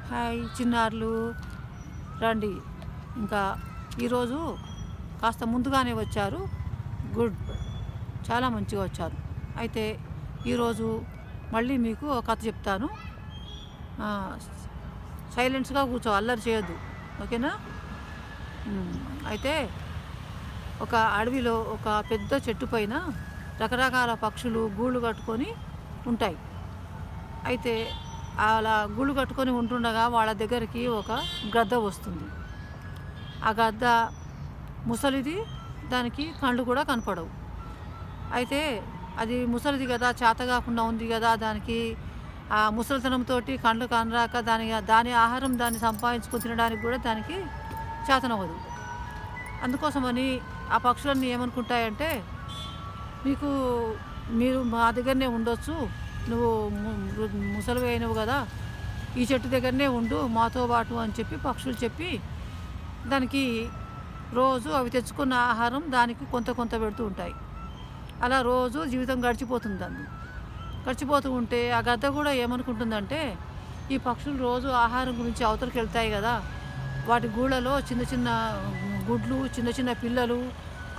Hi చిన్నారులు, రండి. ఇంకా ఈరోజు కాస్త ముందుగానే వచ్చారు. గుడ్, చాలా మంచిగా వచ్చారు. అయితే ఈరోజు మళ్ళీ మీకు ఒక కథ చెప్తాను. ఆ, సైలెన్స్గా కూర్చో, అల్లరి చేయొద్దు, ఓకేనా? ఉమ్, అయితే ఒక అడవిలో ఒక పెద్ద చెట్టు పైన రకరకాల పక్షులు గూళ్ళు కట్టుకొని ఉంటాయి. అయితే అలా గూళ్ళు కట్టుకొని ఉంటుండగా వాళ్ళ దగ్గరికి ఒక గద్ద వస్తుంది. ఆ గద్ద ముసలిది, దానికి కళ్ళు కూడా కనపడవు. అయితే అది ముసలిది కదా, చేత కాకుండా ఉంది కదా, దానికి ఆ ముసలితనంతో కళ్ళు కనరాక దాని ఆహారం దాన్ని సంపాదించుకొని తినడానికి కూడా దానికి చేతనవ్వదు. అందుకోసమని ఆ పక్షులన్నీ ఏమనుకుంటాయంటే, మీకు మీరు మా దగ్గరనే ఉండొచ్చు, నువ్వు ముసలివి అయినవు కదా, ఈ చెట్టు దగ్గరనే ఉండు మాతో పాటు అని చెప్పి పక్షులు చెప్పి దానికి రోజు అవి తెచ్చుకున్న ఆహారం దానికి కొంత కొంత పెడుతూ ఉంటాయి. అలా రోజు జీవితం గడిచిపోతుంది. దాన్ని గడిచిపోతూ ఉంటే ఆ గద్ద కూడా ఏమనుకుంటుందంటే, ఈ పక్షులు రోజు ఆహారం గురించి అవతలకి వెళ్తాయి కదా, వాటి గూళ్ళలో చిన్న చిన్న గుడ్లు, చిన్న చిన్న పిల్లలు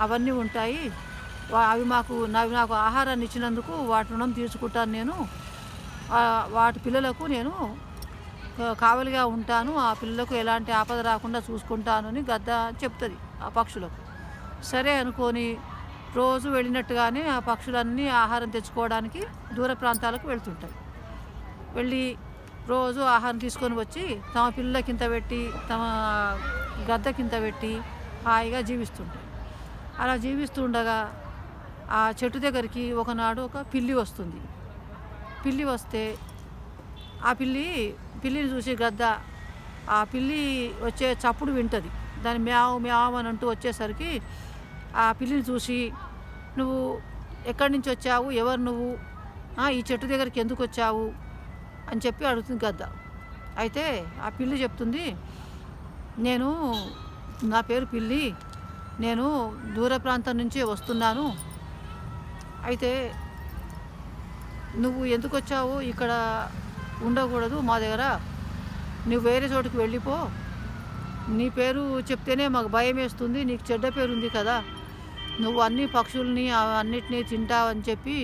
అవన్నీ ఉంటాయి. అవి నాకు ఆహారాన్ని ఇచ్చినందుకు వాటి రుణం తీర్చుకుంటాను నేను. వాటి పిల్లలకు నేను కావలిగా ఉంటాను, ఆ పిల్లలకు ఎలాంటి ఆపద రాకుండా చూసుకుంటాను అని గద్ద చెప్తుంది ఆ పక్షులకు. సరే అనుకొని రోజు వెళ్ళినట్టుగానే ఆ పక్షులన్నీ ఆహారం తెచ్చుకోవడానికి దూర ప్రాంతాలకు వెళ్తుంటాయి. వెళ్ళి రోజు ఆహారం తీసుకొని వచ్చి తమ పిల్లలకింత పెట్టి, తమ గద్దకింత పెట్టి హాయిగా జీవిస్తుంటాయి. అలా జీవిస్తుండగా ఆ చెట్టు దగ్గరికి ఒకనాడు ఒక పిల్లి వస్తుంది. పిల్లి వస్తే ఆ పిల్లిని చూసి గద్ద ఆ పిల్లి వచ్చే చప్పుడు వింటది. దాని మ్యావ్ మ్యావ్ అని అంటూ వచ్చేసరికి ఆ పిల్లిని చూసి, నువ్వు ఎక్కడి నుంచి వచ్చావు, ఎవరు నువ్వు, ఈ చెట్టు దగ్గరికి ఎందుకు వచ్చావు అని చెప్పి అడుగుతుంది గద్ద. అయితే ఆ పిల్లి చెప్తుంది, నా పేరు పిల్లి, నేను దూర ప్రాంతం నుంచి వస్తున్నాను. అయితే నువ్వు ఎందుకు వచ్చావు, ఇక్కడ ఉండకూడదు మా దగ్గర, నువ్వు వేరే చోటుకి వెళ్ళిపో, నీ పేరు చెప్తేనే మాకు భయం వేస్తుంది, నీకు చెడ్డ పేరు ఉంది కదా, నువ్వు అన్ని పక్షుల్ని అన్నిటినీ తింటావని చెప్పి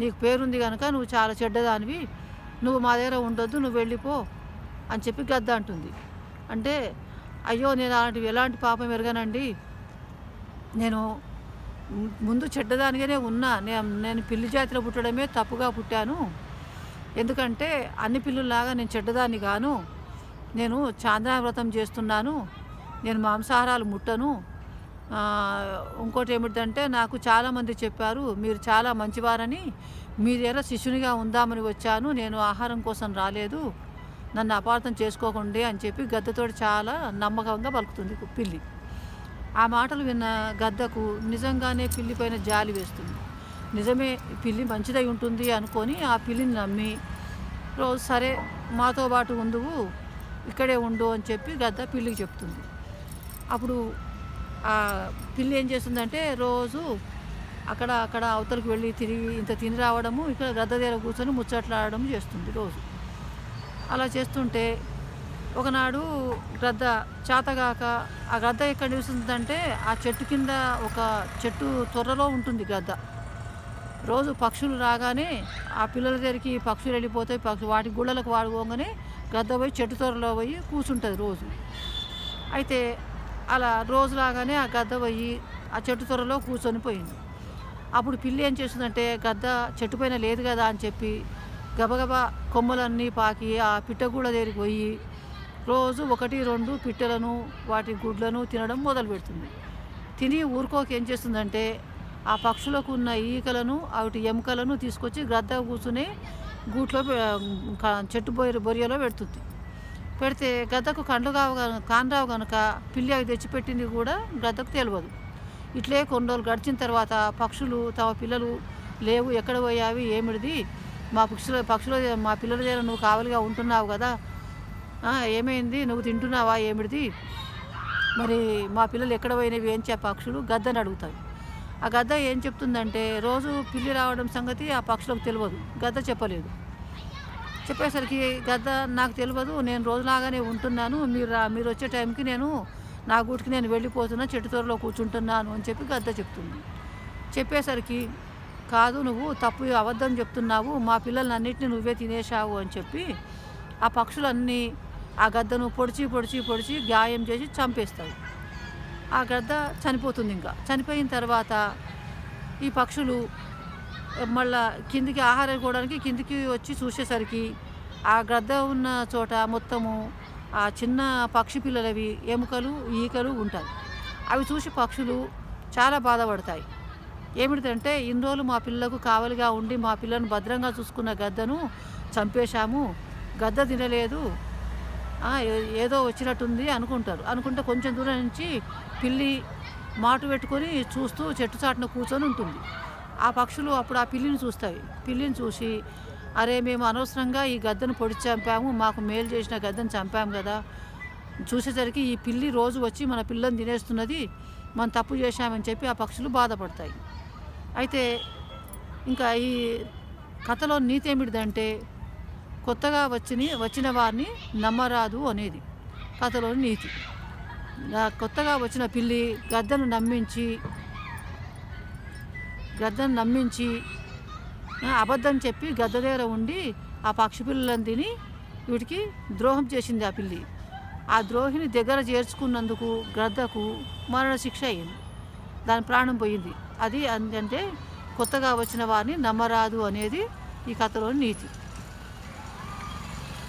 నీకు పేరుంది కనుక నువ్వు చాలా చెడ్డదానివి, నువ్వు మా దగ్గర ఉండొద్దు, నువ్వు వెళ్ళిపో అని చెప్పి గద్ద అంటుంది. అంటే, అయ్యో నేను ఎలాంటి పాపం ఎరగనండి, నేను ముందు చెడ్డదానిగానే ఉన్నా, నేను పిల్లి జాతిలో పుట్టడమే తప్పుగా పుట్టాను, ఎందుకంటే అన్ని పిల్లుల్లాగా నేను చెడ్డదాన్ని గాను, నేను చాంద్రాయ వ్రతం చేస్తున్నాను, నేను మాంసాహారాలు ముట్టను. ఇంకోటి ఏమిటంటే, నాకు చాలామంది చెప్పారు మీరు చాలా మంచివారని, మీ దగ్గర శిష్యునిగా ఉందామని వచ్చాను, నేను ఆహారం కోసం రాలేదు, నన్ను అపార్థం చేసుకోకండి అని చెప్పి గద్దతోటి చాలా నమ్మకంగా పలుకుతుంది పిల్లి. ఆ మాటలు విన్న గద్దకు నిజంగానే పిల్లి పైన జాలి వేస్తుంది. నిజమే, పిల్లి మంచిదై ఉంటుంది అనుకొని ఆ పిల్లిని నమ్మి రోజు సరే మాతో పాటు ఉందువు, ఇక్కడే ఉండు అని చెప్పి గద్ద పిల్లికి చెప్తుంది. అప్పుడు ఆ పిల్లి ఏం చేస్తుందంటే, రోజు అక్కడ అవతలకు వెళ్ళి తిరిగి ఇంత తిని రావడము, ఇక్కడ గద్ద దగ్గర కూర్చొని ముచ్చట్లాడడం చేస్తుంది రోజు. అలా చేస్తుంటే ఒకనాడు గద్ద చేతగాక, ఆ గద్ద ఎక్కడ నివసిందంటే ఆ చెట్టు కింద ఒక చెట్టు తొర్రలో ఉంటుంది గద్ద. రోజు పక్షులు రాగానే ఆ పిల్లల దగ్గరికి పక్షులు వెళ్ళిపోతాయి, వాటి గుళ్ళలకు వాడుకోగానే గద్ద పోయి చెట్టు తొర్రలో పోయి కూర్చుంటుంది రోజు. అయితే అలా రోజు రాగానే ఆ గద్ద పోయి ఆ చెట్టు తొర్రలో కూర్చొని పోయింది. అప్పుడు పిల్లి ఏం చేస్తుందంటే, గద్ద చెట్టు పైన లేదు కదా అని చెప్పి గబగబా కొమ్మలన్నీ పాకి ఆ పిట్టగూళ్ళ దగ్గరికి పోయి రోజు 1-2 పిట్టలను వాటి గుడ్లను తినడం మొదలు పెడుతుంది. తిని ఊరుకోక ఏం చేస్తుందంటే, ఆ పక్షులకు ఉన్న ఈకలను వాటి ఎముకలను తీసుకొచ్చి గద్ద కూర్చుని గూట్లో చెట్టు బొరియలో పెడుతుంది. పెడితే గద్దకు కానరావు కనుక పిల్లి అవి తెచ్చిపెట్టింది కూడా గద్దకు తెలియదు. ఇట్లే కొన్ని రోజులు గడిచిన తర్వాత పక్షులు తమ పిల్లలు లేవు, ఎక్కడ పోయావి, ఏమిటిది, మా పిల్లల దగ్గర నువ్వు కావలిగా ఉంటున్నావు కదా, ఏమైంది, నువ్వు తింటున్నావా, ఏమిటిది, మరి మా పిల్లలు ఎక్కడ పోయినవి ఏం పక్షులు గద్దని అడుగుతాయి. ఆ గద్ద ఏం చెప్తుందంటే, రోజు పిల్లి రావడం సంగతి ఆ పక్షులకు తెలియదు, గద్ద చెప్పలేదు. చెప్పేసరికి గద్ద నాకు తెలియదు, నేను రోజులాగానే ఉంటున్నాను, మీరు వచ్చే టైంకి నేను నా గూటికి నేను వెళ్ళిపోతున్నా, చెట్టు తోరలో కూర్చుంటున్నాను అని చెప్పి గద్ద చెప్తుంది. చెప్పేసరికి కాదు, నువ్వు తప్పు అబద్ధం చెప్తున్నావు, మా పిల్లలన్నింటినీ నువ్వే తినేశావు అని చెప్పి ఆ పక్షులన్నీ ఆ గద్దను పొడిచి గాయం చేసి చంపేస్తాయి. ఆ గద్ద చనిపోతుంది. ఇంకా చనిపోయిన తర్వాత ఈ పక్షులు మళ్ళా కిందికి ఆహారం కోవడానికి కిందికి వచ్చి చూసేసరికి ఆ గద్ద ఉన్న చోట మొత్తము ఆ చిన్న పక్షి పిల్లలవి ఎముకలు ఈకలు ఉంటాయి. అవి చూసి పక్షులు చాలా బాధపడతాయి. ఏమిటంటే ఇన్ని రోజులు మా పిల్లలకు కావలిగా ఉండి మా పిల్లను భద్రంగా చూసుకున్న గద్దను చంపేశాము, గద్ద తినలేదు, ఏదో వచ్చినట్టుంది అనుకుంటే కొంచెం దూరం నుంచి పిల్లి మాటు పెట్టుకొని చూస్తూ చెట్టు చాటున కూర్చొని ఉంటుంది. ఆ పక్షులు అప్పుడు ఆ పిల్లిని చూస్తాయి. పిల్లిని చూసి అరే, మేము అనవసరంగా ఈ గద్దను పొడిచి చంపాము, మాకు మేలు చేసిన గద్దను చంపాము కదా, చూసేసరికి ఈ పిల్లి రోజు వచ్చి మన పిల్లని తినేస్తున్నది, మనం తప్పు చేశామని చెప్పి ఆ పక్షులు బాధపడతాయి. అయితే ఇంకా ఈ కథలో నీతి ఏమిటిదంటే కొత్తగా వచ్చిన వారిని నమ్మరాదు అనేది కథలోని నీతి. కొత్తగా వచ్చిన పిల్లి గద్దను నమ్మించి అబద్ధం చెప్పి గద్ద దగ్గర ఉండి ఆ పక్షి పిల్లలను తిని వీటికి ద్రోహం చేసింది ఆ పిల్లి. ఆ ద్రోహిని దగ్గర చేర్చుకున్నందుకు గద్దకు మరణశిక్ష అయింది, దాని ప్రాణం పోయింది. అది అంటే కొత్తగా వచ్చిన వారిని నమ్మరాదు అనేది ఈ కథలోని నీతి.